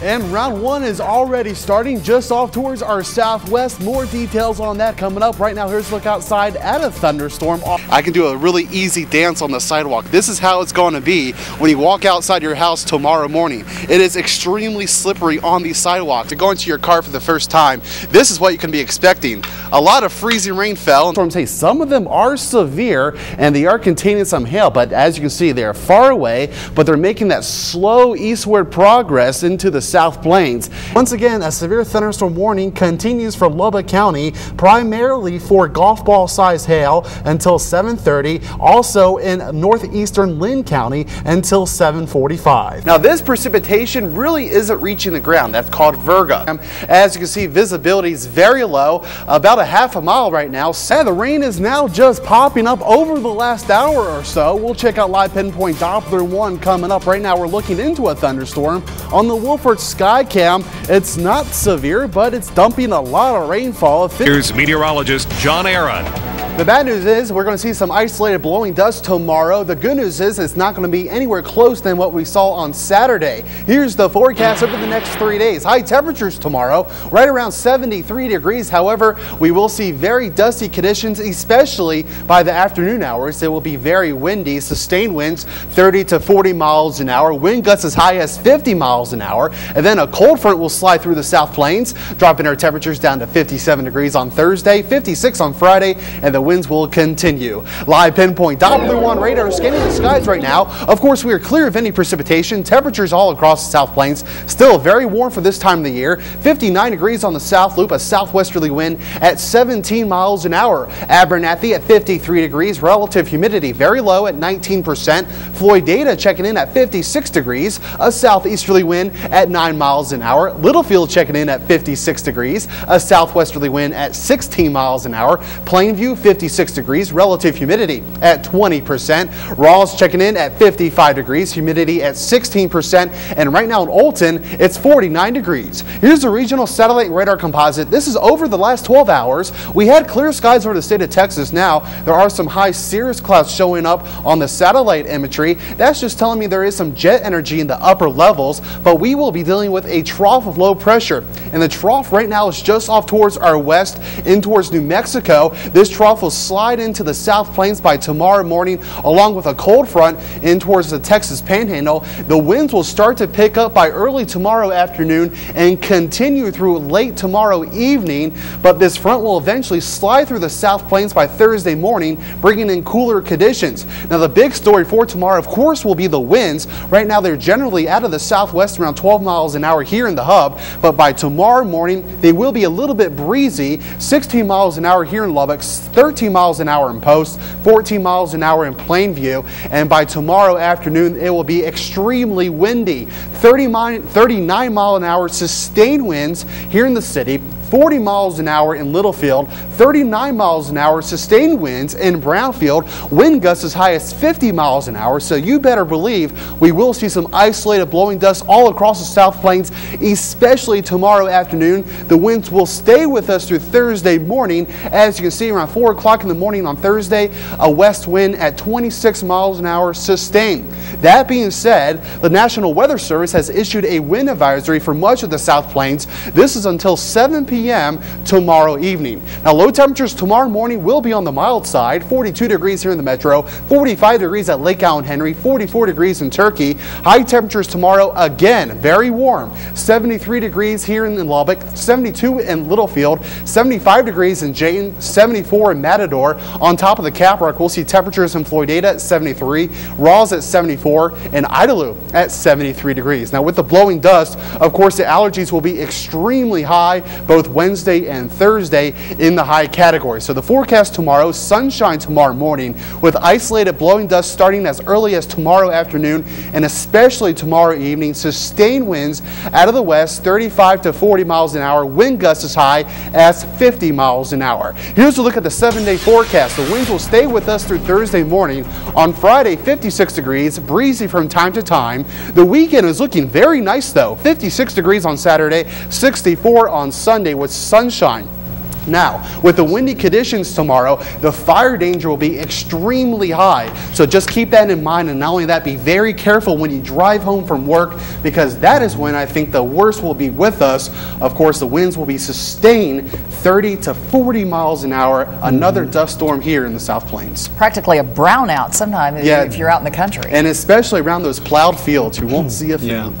And round one is already starting just off towards our southwest. More details on that coming up. Right now, here's a look outside at a thunderstorm. I can do a really easy dance on the sidewalk. This is how it's going to be when you walk outside your house tomorrow morning. It is extremely slippery on the sidewalk. To go into your car for the first time, this is what you can be expecting. A lot of freezing rain fell. Storms, hey, some of them are severe and they are containing some hail, but as you can see, they're far away, but they're making that slow eastward progress into the South Plains. Once again, a severe thunderstorm warning continues for Lubbock County, primarily for golf ball size hail until 7:30. Also in northeastern Lynn County until 7:45. Now this precipitation really isn't reaching the ground. That's called Virga. As you can see, visibility is very low, about a half a mile right now. And the rain is now just popping up over the last hour or so. We'll check out live pinpoint Doppler 1 coming up. Right now we're looking into a thunderstorm on the Wolford Sky Cam. It's not severe, but it's dumping a lot of rainfall. Here's meteorologist Jon. The bad news is we're going to see some isolated blowing dust tomorrow. The good news is it's not going to be anywhere close than what we saw on Saturday. Here's the forecast over the next 3 days. High temperatures tomorrow, right around 73 degrees. However, we will see very dusty conditions, especially by the afternoon hours. It will be very windy, sustained winds 30 to 40 miles an hour, wind gusts as high as 50 miles an hour. And then a cold front will slide through the South Plains, dropping our temperatures down to 57 degrees on Thursday, 56 on Friday, and the winds will continue. Live pinpoint Doppler 1 radar scanning the skies right now. Of course, we are clear of any precipitation. Temperatures all across the South Plains still very warm for this time of the year. 59 degrees on the South Loop, a southwesterly wind at 17 miles an hour. Abernathy at 53 degrees, relative humidity very low at 19%. Floydada checking in at 56 degrees, a southeasterly wind at 9 miles an hour. Littlefield checking in at 56 degrees, a southwesterly wind at 16 miles an hour. Plainview 56 degrees, relative humidity at 20%. Rawls checking in at 55 degrees, humidity at 16%. And right now in Olton, it's 49 degrees. Here's the regional satellite radar composite. This is over the last 12 hours. We had clear skies over the state of Texas. Now there are some high cirrus clouds showing up on the satellite imagery. That's just telling me there is some jet energy in the upper levels, but we will be dealing with a trough of low pressure. And the trough right now is just off towards our west, in towards New Mexico. This trough will slide into the South Plains by tomorrow morning, along with a cold front in towards the Texas Panhandle. The winds will start to pick up by early tomorrow afternoon and continue through late tomorrow evening, but this front will eventually slide through the South Plains by Thursday morning, bringing in cooler conditions. Now the big story for tomorrow, of course, will be the winds. Right now they're generally out of the southwest around 12 miles an hour here in the hub, but by tomorrow morning they will be a little bit breezy, 16 miles an hour here in Lubbock, 13 miles an hour in Post, 14 miles an hour in Plainview, and by tomorrow afternoon it will be extremely windy, 39 mile an hour sustained winds here in the city, 40 miles an hour in Littlefield, 39 miles an hour sustained winds in Brownfield, wind gusts as high as 50 miles an hour. So you better believe we will see some isolated blowing dust all across the South Plains, especially tomorrow afternoon. The winds will stay with us through Thursday morning. As you can see, around 4 o'clock in the morning on Thursday, a west wind at 26 miles an hour sustained. That being said, the National Weather Service has issued a wind advisory for much of the South Plains. This is until 7 p.m. tomorrow evening. Now, low temperatures tomorrow morning will be on the mild side, 42 degrees here in the metro, 45 degrees at Lake Allen Henry, 44 degrees in Turkey. High temperatures tomorrow, again, very warm, 73 degrees here in Lubbock, 72 in Littlefield, 75 degrees in Jayton, 74 in Matador. On top of the Caprock, we'll see temperatures in Floydada at 73, Rawls at 74, and Idalou at 73 degrees. Now, with the blowing dust, of course, the allergies will be extremely high both Wednesday and Thursday in the high category. So the forecast tomorrow, sunshine tomorrow morning with isolated blowing dust starting as early as tomorrow afternoon and especially tomorrow evening. Sustained winds out of the west, 35 to 40 miles an hour. Wind gusts as high as 50 miles an hour. Here's a look at the 7-day forecast. The winds will stay with us through Thursday morning. On Friday, 56 degrees, breezy from time to time. The weekend is looking very nice though. 56 degrees on Saturday, 64 on Sunday with sunshine. Now, with the windy conditions tomorrow, the fire danger will be extremely high. So just keep that in mind, and not only that, be very careful when you drive home from work, because that is when I think the worst will be with us. Of course, the winds will be sustained 30 to 40 miles an hour. Another dust storm here in the South Plains. Practically a brownout sometime if you're out in the country. And especially around those plowed fields, you won't see a thing. Yeah.